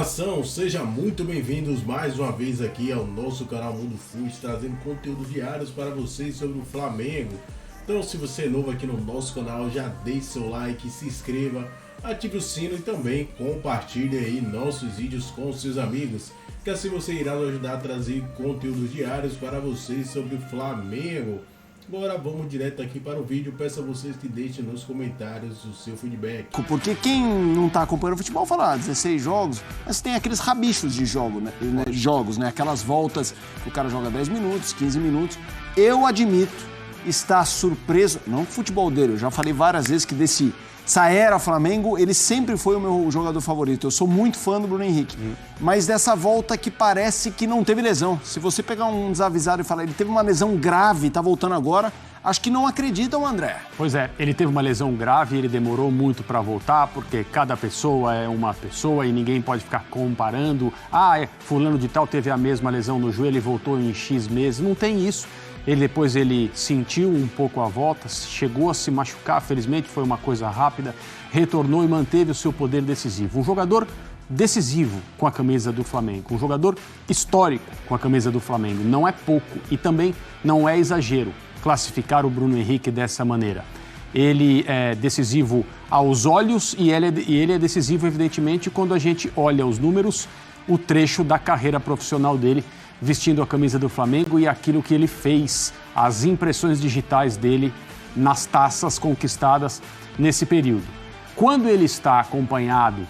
nação, sejam muito bem-vindos mais uma vez aqui ao nosso canal Mundo Fute, trazendo conteúdos diários para vocês sobre o Flamengo. Então, se você é novo aqui no nosso canal, já deixe seu like, se inscreva, ative o sino e também compartilhe aí nossos vídeos com seus amigos, que assim você irá nos ajudar a trazer conteúdos diários para vocês sobre o Flamengo. Agora vamos direto aqui para o vídeo. Peço a vocês que deixem nos comentários o seu feedback. Porque quem não está acompanhando o futebol fala 16 jogos, mas tem aqueles rabichos de jogos, né? Aquelas voltas que o cara joga 10 minutos, 15 minutos. Eu admito estar surpreso, não com o futebol dele, eu já falei várias vezes que dessa era Flamengo, ele sempre foi o meu jogador favorito. Eu sou muito fã do Bruno Henrique. Mas dessa volta que parece que não teve lesão. Se você pegar um desavisado e falar, ele teve uma lesão grave, tá voltando agora, acho que não acreditam, André. Pois é, ele teve uma lesão grave, ele demorou muito para voltar, porque cada pessoa é uma pessoa e ninguém pode ficar comparando. Fulano de tal teve a mesma lesão no joelho e voltou em X meses. Não tem isso. Depois ele sentiu um pouco a volta, chegou a se machucar, felizmente foi uma coisa rápida, retornou e manteve o seu poder decisivo. Um jogador decisivo com a camisa do Flamengo, um jogador histórico com a camisa do Flamengo. Não é pouco e também não é exagero classificar o Bruno Henrique dessa maneira. Ele é decisivo aos olhos e ele é decisivo, evidentemente, quando a gente olha os números, o trecho da carreira profissional dele, vestindo a camisa do Flamengo e aquilo que ele fez, as impressões digitais dele nas taças conquistadas nesse período. Quando ele está acompanhado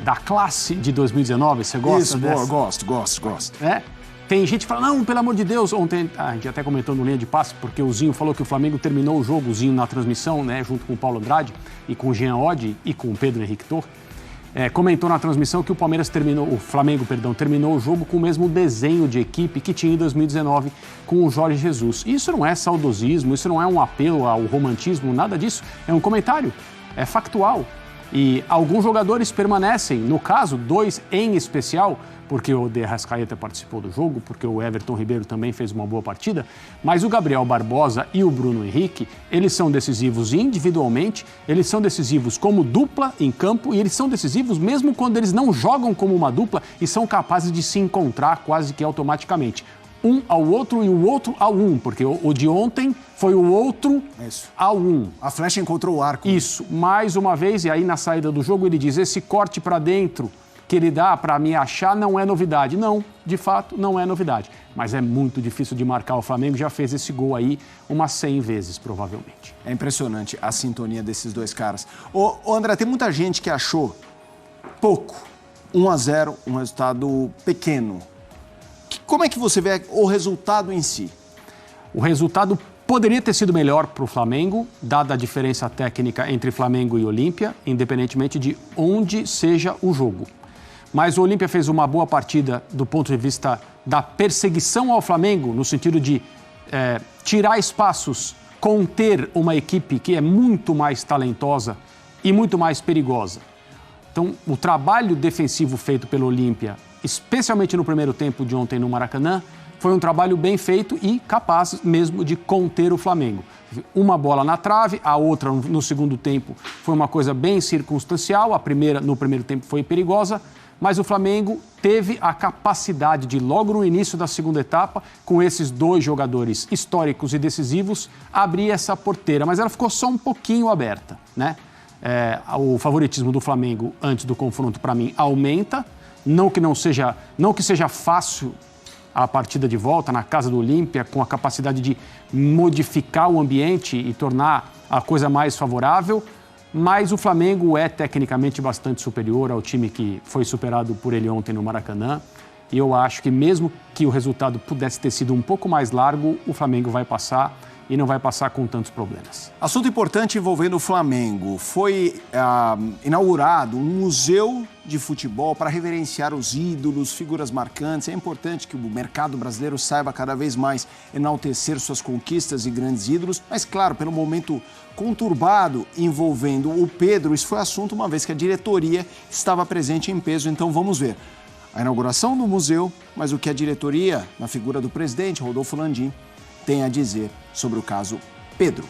da classe de 2019, você gosta Isso, dessa? Gosto. Tem gente que fala, não, pelo amor de Deus, ontem a gente até comentou no Linha de Passe, porque o Zinho falou que o Flamengo terminou o jogo, o Zinho na transmissão, né, junto com o Paulo Andrade e com o Jean Oddi e com o Pedro Henrique Torre. Comentou na transmissão que o Flamengo terminou o jogo com o mesmo desenho de equipe que tinha em 2019 com o Jorge Jesus. Isso não é saudosismo, isso não é um apelo ao romantismo, nada disso. É um comentário, é factual. E alguns jogadores permanecem, no caso, 2 em especial, porque o De Arrascaeta participou do jogo, porque o Everton Ribeiro também fez uma boa partida, mas o Gabriel Barbosa e o Bruno Henrique, eles são decisivos individualmente, eles são decisivos como dupla em campo e eles são decisivos mesmo quando eles não jogam como uma dupla e são capazes de se encontrar quase que automaticamente. Um ao outro e o outro ao um, porque o de ontem foi o outro ao um. A flecha encontrou o arco. Isso, mais uma vez, e aí na saída do jogo ele diz, esse corte para dentro que ele dá para me achar não é novidade. Não, de fato, não é novidade. Mas é muito difícil de marcar. O Flamengo já fez esse gol aí umas 100 vezes, provavelmente. É impressionante a sintonia desses dois caras. Ô André, tem muita gente que achou pouco. 1-0, um resultado pequeno. Como é que você vê o resultado em si? O resultado poderia ter sido melhor para o Flamengo, dada a diferença técnica entre Flamengo e Olímpia, independentemente de onde seja o jogo. Mas o Olímpia fez uma boa partida do ponto de vista da perseguição ao Flamengo, no sentido de tirar espaços, conter uma equipe que é muito mais talentosa e muito mais perigosa. Então, o trabalho defensivo feito pelo Olímpia, especialmente no primeiro tempo de ontem no Maracanã, foi um trabalho bem feito e capaz mesmo de conter o Flamengo. Uma bola na trave, a outra no segundo tempo foi uma coisa bem circunstancial, a primeira no primeiro tempo foi perigosa, mas o Flamengo teve a capacidade de, logo no início da segunda etapa, com esses 2 jogadores históricos e decisivos, abrir essa porteira, mas ela ficou só um pouquinho aberta, né? O favoritismo do Flamengo antes do confronto, para mim, aumenta, não que seja fácil a partida de volta na casa do Olímpia, com a capacidade de modificar o ambiente e tornar a coisa mais favorável, mas o Flamengo é tecnicamente bastante superior ao time que foi superado por ele ontem no Maracanã. E eu acho que mesmo que o resultado pudesse ter sido um pouco mais largo, o Flamengo vai passar e não vai passar com tantos problemas. Assunto importante envolvendo o Flamengo. Foi inaugurado um museu de futebol para reverenciar os ídolos, figuras marcantes. É importante que o mercado brasileiro saiba cada vez mais enaltecer suas conquistas e grandes ídolos. Mas, claro, pelo momento conturbado envolvendo o Pedro, isso foi assunto uma vez que a diretoria estava presente em peso. Então, vamos ver a inauguração do museu, mas o que a diretoria, na figura do presidente, Rodolfo Landim, tem a dizer sobre o caso Pedro.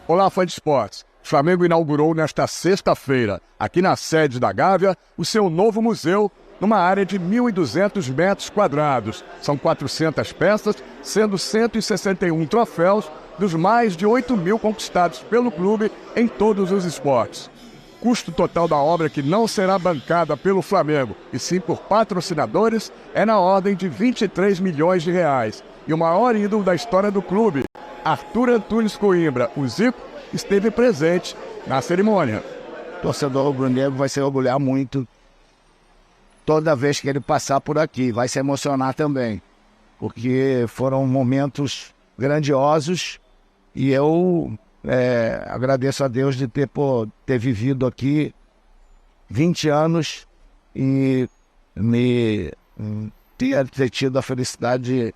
Olá, fã de esportes. O Flamengo inaugurou nesta sexta-feira, aqui na sede da Gávea, o seu novo museu, numa área de 1.200 metros quadrados. São 400 peças, sendo 161 troféus dos mais de 8.000 conquistados pelo clube em todos os esportes. Custo total da obra, que não será bancada pelo Flamengo, e sim por patrocinadores, é na ordem de 23 milhões de reais. E o maior ídolo da história do clube, Arthur Antunes Coimbra, o Zico, esteve presente na cerimônia. O torcedor rubro-negro vai se orgulhar muito toda vez que ele passar por aqui. Vai se emocionar também, porque foram momentos grandiosos e eu agradeço a Deus de ter vivido aqui 20 anos e ter tido a felicidade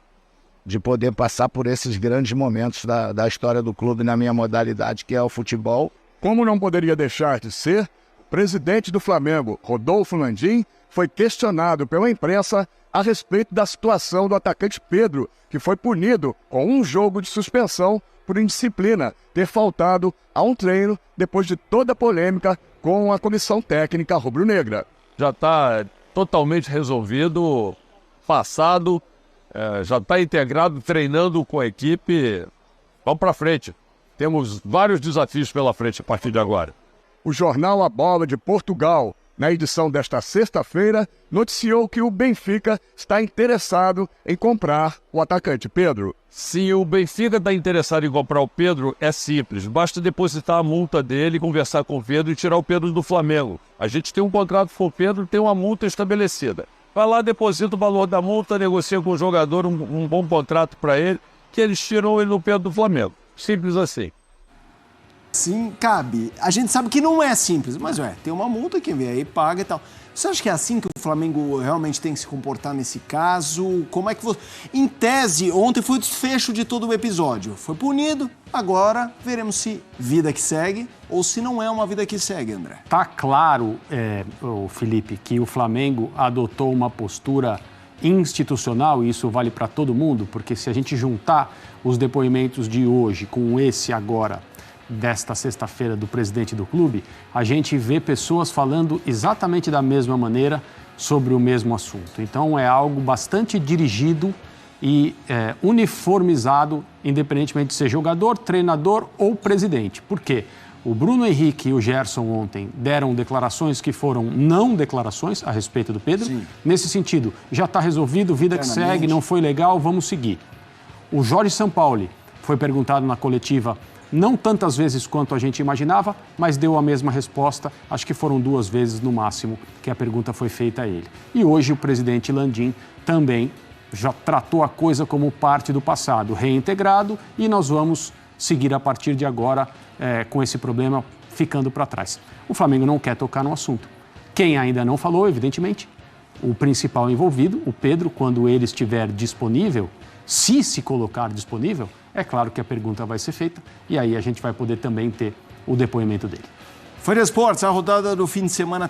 de poder passar por esses grandes momentos da história do clube na minha modalidade, que é o futebol. Como não poderia deixar de ser, o presidente do Flamengo, Rodolfo Landim, foi questionado pela imprensa a respeito da situação do atacante Pedro, que foi punido com um jogo de suspensão por indisciplina, ter faltado a um treino depois de toda a polêmica com a comissão técnica rubro-negra. Já está totalmente resolvido, passado, já está integrado, treinando com a equipe. Vamos para frente. Temos vários desafios pela frente a partir de agora. O jornal A Bola de Portugal, na edição desta sexta-feira, noticiou que o Benfica está interessado em comprar o atacante Pedro. Se o Benfica está interessado em comprar o Pedro, é simples. Basta depositar a multa dele, conversar com o Pedro e tirar o Pedro do Flamengo. A gente tem um contrato com o Pedro, tem uma multa estabelecida. Vai lá, deposita o valor da multa, negocia com o jogador um bom contrato para ele, que eles tiram ele do Pedro do Flamengo. Simples assim. Sim, cabe. A gente sabe que não é simples, mas tem uma multa, quem vem aí paga e tal. Você acha que é assim que o Flamengo realmente tem que se comportar nesse caso? Como é que você... Em tese, ontem foi o desfecho de todo o episódio. Foi punido, agora veremos se vida que segue ou se não é uma vida que segue, André. Tá claro, Felipe, que o Flamengo adotou uma postura institucional, e isso vale para todo mundo, porque se a gente juntar os depoimentos de hoje com esse agora, desta sexta-feira, do presidente do clube, a gente vê pessoas falando exatamente da mesma maneira sobre o mesmo assunto. Então é algo bastante dirigido e uniformizado, independentemente de ser jogador, treinador ou presidente. Por quê? O Bruno Henrique e o Gerson ontem deram declarações que foram não declarações a respeito do Pedro. Sim. Nesse sentido, já está resolvido, vida que segue, não foi legal, vamos seguir. O Jorge Sampaoli foi perguntado na coletiva, não tantas vezes quanto a gente imaginava, mas deu a mesma resposta, acho que foram 2 vezes no máximo que a pergunta foi feita a ele. E hoje o presidente Landim também já tratou a coisa como parte do passado, reintegrado, e nós vamos seguir a partir de agora com esse problema ficando para trás. O Flamengo não quer tocar no assunto. Quem ainda não falou, evidentemente, o principal envolvido, o Pedro, quando ele estiver disponível, se colocar disponível, é claro que a pergunta vai ser feita e aí a gente vai poder também ter o depoimento dele. Folha Esportes, a rodada do fim de semana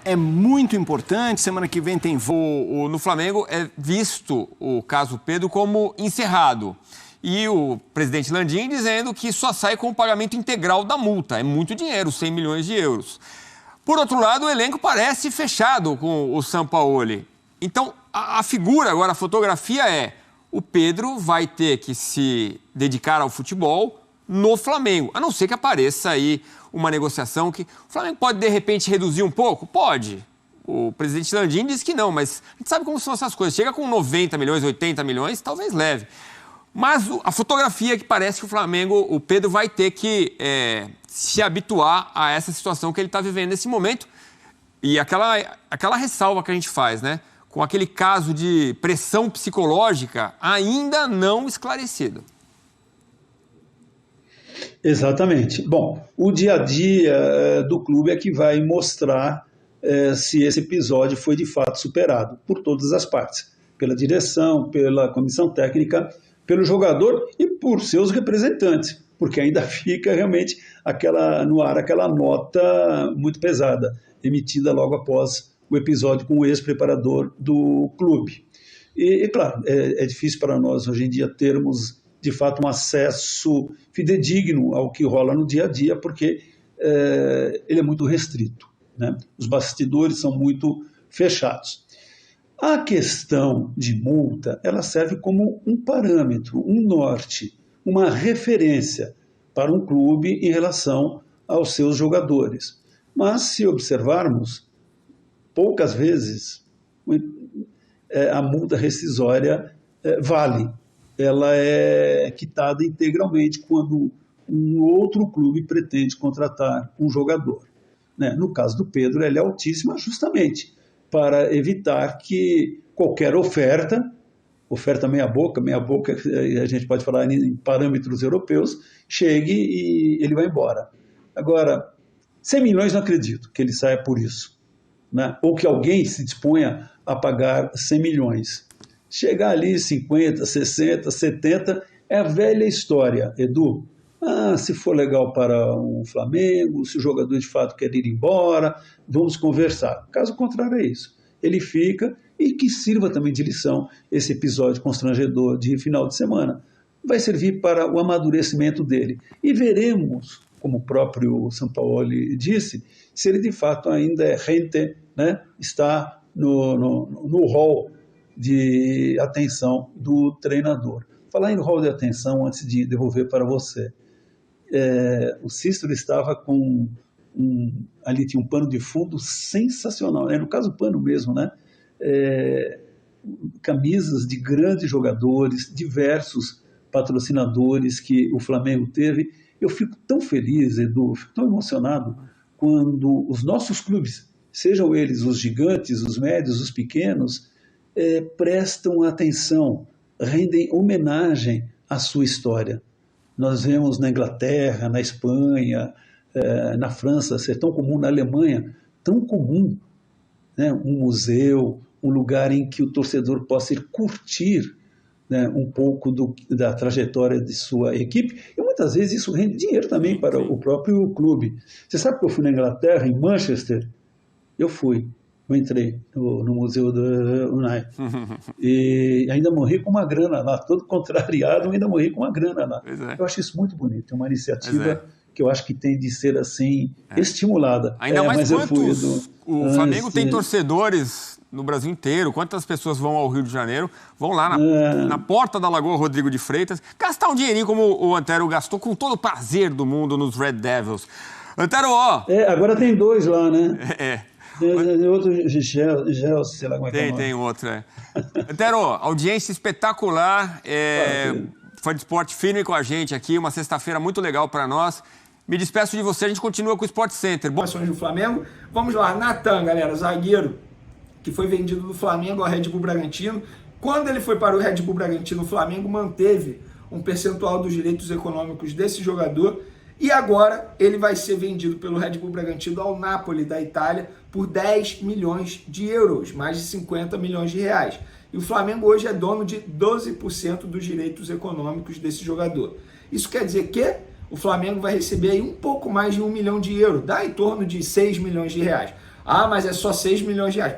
é muito importante. Semana que vem tem voo. No Flamengo é visto o caso Pedro como encerrado. E o presidente Landim dizendo que só sai com o pagamento integral da multa. É muito dinheiro, 100 milhões de euros. Por outro lado, o elenco parece fechado com o Sampaoli. Então, a figura agora, a fotografia é: o Pedro vai ter que se dedicar ao futebol no Flamengo. A não ser que apareça aí uma negociação que o Flamengo pode, de repente, reduzir um pouco? Pode. O presidente Landim disse que não, mas a gente sabe como são essas coisas. Chega com 90 milhões, 80 milhões, talvez leve. Mas a fotografia é que parece que o Flamengo, o Pedro vai ter que se habituar a essa situação que ele está vivendo nesse momento. E aquela ressalva que a gente faz, né? Com aquele caso de pressão psicológica ainda não esclarecido. Exatamente. Bom, o dia a dia do clube é que vai mostrar se esse episódio foi de fato superado por todas as partes, pela direção, pela comissão técnica, pelo jogador e por seus representantes, porque ainda fica realmente no ar aquela nota muito pesada, emitida logo após o episódio com o ex-preparador do clube. E claro, é difícil para nós hoje em dia termos, de fato, um acesso fidedigno ao que rola no dia a dia, porque ele é muito restrito, né? Os bastidores são muito fechados. A questão de multa, ela serve como um parâmetro, um norte, uma referência para um clube em relação aos seus jogadores. Mas, se observarmos, poucas vezes a multa rescisória vale. Ela é quitada integralmente quando um outro clube pretende contratar um jogador, né? No caso do Pedro, ela é altíssima justamente para evitar que qualquer oferta meia boca, a gente pode falar em parâmetros europeus, chegue e ele vai embora. Agora, 100 milhões não acredito que ele saia por isso, né? Ou que alguém se disponha a pagar 100 milhões. Chegar ali 50, 60, 70, é a velha história, Edu. Se for legal para o Flamengo, se o jogador de fato quer ir embora, vamos conversar. Caso contrário é isso. Ele fica, e que sirva também de lição esse episódio constrangedor de final de semana. Vai servir para o amadurecimento dele. E veremos, como o próprio Sampaoli disse, se ele de fato ainda é rente, né? Está no hall de atenção do treinador. Falar em hall de atenção, antes de devolver para você, o Cícero estava com ali tinha um pano de fundo sensacional, no caso pano mesmo, né? Camisas de grandes jogadores, diversos patrocinadores que o Flamengo teve. Eu fico tão feliz, Edu, fico tão emocionado quando os nossos clubes, sejam eles os gigantes, os médios, os pequenos, prestam atenção, rendem homenagem à sua história. Nós vemos na Inglaterra, na Espanha, na França, ser tão comum, na Alemanha, tão comum, né? Um museu, um lugar em que o torcedor possa ir curtir, né, um pouco da trajetória de sua equipe, e muitas vezes isso rende dinheiro também para o próprio clube. Você sabe que eu fui na Inglaterra, em Manchester? Eu entrei no Museu do Unai. E ainda morri com uma grana lá, todo contrariado, ainda morri com uma grana lá. Eu acho isso muito bonito, é uma iniciativa que eu acho que tem de ser assim, estimulada. Ainda mais o Flamengo tem torcedores no Brasil inteiro. Quantas pessoas vão ao Rio de Janeiro, vão lá na porta da Lagoa Rodrigo de Freitas, gastar um dinheirinho como o Antero gastou, com todo o prazer do mundo nos Red Devils. Antero, agora tem 2 lá, né? Outro Gel, sei lá como é que é. Tem outro, Antero, audiência espetacular. Fã de esporte firme com a gente aqui, uma sexta-feira muito legal para nós. Me despeço de você, a gente continua com o Sport Center. Ações do Flamengo. Vamos lá, Natan, galera, zagueiro, que foi vendido do Flamengo ao Red Bull Bragantino. Quando ele foi para o Red Bull Bragantino, o Flamengo manteve um percentual dos direitos econômicos desse jogador. E agora ele vai ser vendido pelo Red Bull Bragantino ao Napoli, da Itália, por 10 milhões de euros, mais de 50 milhões de reais. E o Flamengo hoje é dono de 12% dos direitos econômicos desse jogador. Isso quer dizer que o Flamengo vai receber aí um pouco mais de 1 milhão de euros, dá em torno de 6 milhões de reais. Mas é só 6 milhões de reais.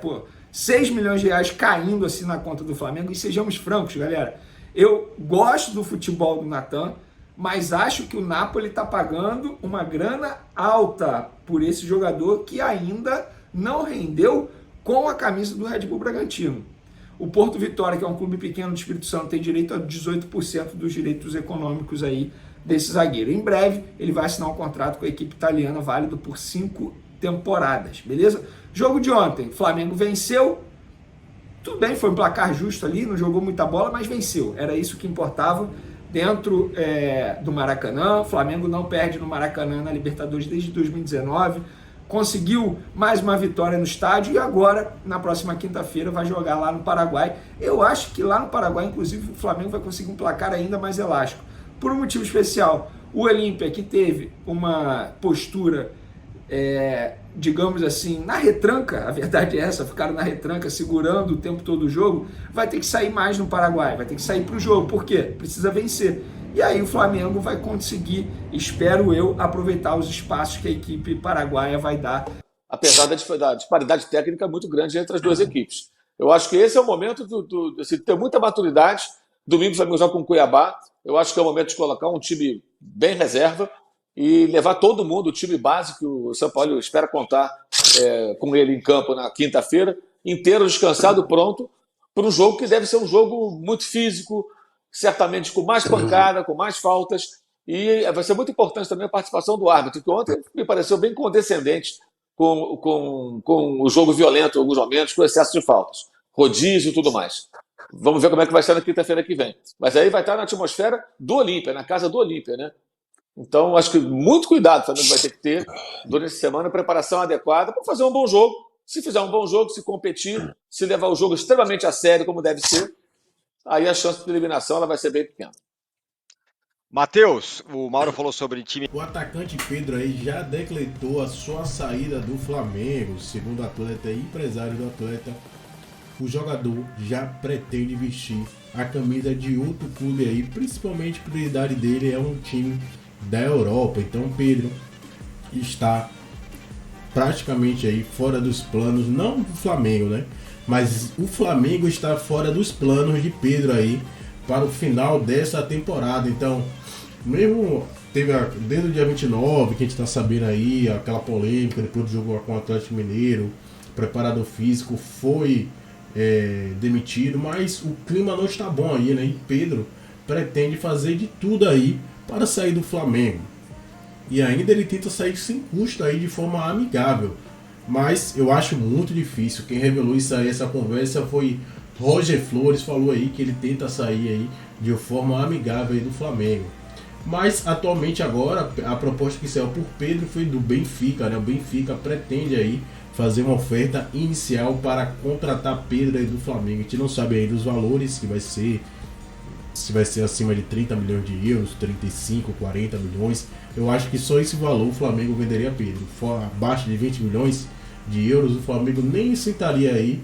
6 milhões de reais caindo assim na conta do Flamengo. E sejamos francos, galera, eu gosto do futebol do Natan, mas acho que o Napoli está pagando uma grana alta por esse jogador que ainda não rendeu com a camisa do Red Bull Bragantino. O Porto Vitória, que é um clube pequeno do Espírito Santo, tem direito a 18% dos direitos econômicos aí desse zagueiro. Em breve, ele vai assinar um contrato com a equipe italiana, válido por 5 temporadas, beleza? Jogo de ontem, Flamengo venceu. Tudo bem, foi um placar justo ali, não jogou muita bola, mas venceu. Era isso que importava dentro do Maracanã. O Flamengo não perde no Maracanã na Libertadores desde 2019. Conseguiu mais uma vitória no estádio e agora, na próxima quinta-feira, vai jogar lá no Paraguai. Eu acho que lá no Paraguai, inclusive, o Flamengo vai conseguir um placar ainda mais elástico. Por um motivo especial, o Olímpia, que teve uma postura, digamos assim, na retranca, a verdade é essa, ficaram na retranca, segurando o tempo todo o jogo, vai ter que sair mais no Paraguai, vai ter que sair para o jogo. Por quê? Precisa vencer. E aí o Flamengo vai conseguir, espero eu, aproveitar os espaços que a equipe paraguaia vai dar. Apesar da disparidade técnica muito grande entre as duas equipes. Eu acho que esse é o momento de ter muita maturidade. Domingo o Flamengo joga com o Cuiabá. Eu acho que é o momento de colocar um time bem reserva, e levar todo mundo, o time base, que o São Paulo espera contar com ele em campo na quinta-feira, inteiro, descansado, pronto, para um jogo que deve ser um jogo muito físico, certamente com mais pancada, com mais faltas, e vai ser muito importante também a participação do árbitro, que ontem me pareceu bem condescendente com o jogo violento em alguns momentos, com excesso de faltas, rodízio e tudo mais. Vamos ver como é que vai ser na quinta-feira que vem. Mas aí vai estar na atmosfera do Olímpia, na casa do Olímpia, né? Então, acho que muito cuidado também vai ter que ter durante a semana, preparação adequada para fazer um bom jogo. Se fizer um bom jogo, se competir, se levar o jogo extremamente a sério, como deve ser, aí a chance de eliminação ela vai ser bem pequena. Matheus, o Mauro falou sobre time. O atacante Pedro aí já decretou a sua saída do Flamengo. Segundo o atleta e empresário do atleta, o jogador já pretende vestir a camisa de outro clube aí, principalmente a prioridade dele é um time da Europa. Então Pedro está praticamente aí fora dos planos, não do Flamengo, né? Mas o Flamengo está fora dos planos de Pedro aí para o final dessa temporada. Então, mesmo teve desde o dia 29, que a gente está sabendo aí, aquela polêmica depois do jogo com o Atlético Mineiro, o preparador físico foi demitido, mas o clima não está bom aí, né? E Pedro pretende fazer de tudo aí para sair do Flamengo. E ainda ele tenta sair sem custo aí de forma amigável. Mas eu acho muito difícil. Quem revelou isso aí, essa conversa, foi Roger Flores, falou aí que ele tenta sair aí de forma amigável aí do Flamengo. Mas atualmente agora, a proposta que saiu por Pedro foi do Benfica, né? O Benfica pretende aí fazer uma oferta inicial para contratar Pedro aí do Flamengo. A gente não sabe ainda os valores, se vai ser acima de 30 milhões de euros, 35, 40 milhões. Eu acho que só esse valor o Flamengo venderia Pedro. For abaixo de 20 milhões de euros, o Flamengo nem sentaria aí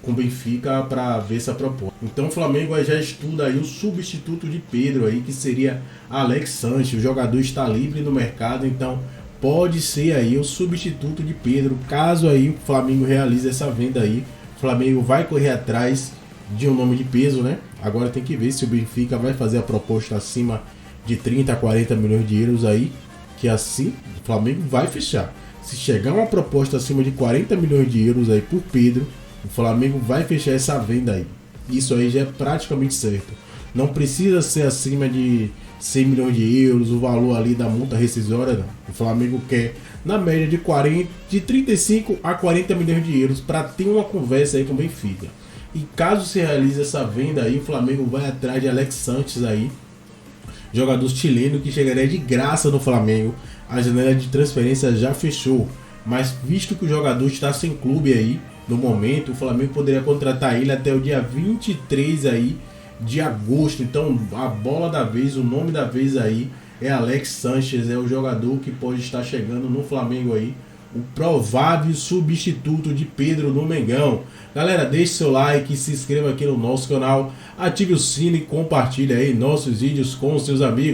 com o Benfica para ver essa proposta. Então o Flamengo já estuda aí o substituto de Pedro aí, que seria Alex Sanches. O jogador está livre no mercado, então pode ser aí o substituto de Pedro. Caso aí o Flamengo realize essa venda aí, o Flamengo vai correr atrás de um nome de peso, né? Agora tem que ver se o Benfica vai fazer a proposta acima de 30 a 40 milhões de euros aí, que assim o Flamengo vai fechar. Se chegar uma proposta acima de 40 milhões de euros aí por Pedro, o Flamengo vai fechar essa venda aí. Isso aí já é praticamente certo. Não precisa ser acima de 100 milhões de euros, o valor ali da multa rescisória, não. O Flamengo quer na média de 35 a 40 milhões de euros para ter uma conversa aí com o Benfica. E caso se realize essa venda aí, o Flamengo vai atrás de Alex Sanches aí, jogador chileno que chegaria de graça no Flamengo. A janela de transferência já fechou, mas visto que o jogador está sem clube aí no momento, o Flamengo poderia contratar ele até o dia 23 aí de agosto. Então a bola da vez, o nome da vez aí é Alex Sanches, é o jogador que pode estar chegando no Flamengo aí, o provável substituto de Pedro no Mengão. Galera, deixe seu like, se inscreva aqui no nosso canal, ative o sino e compartilhe aí nossos vídeos com seus amigos.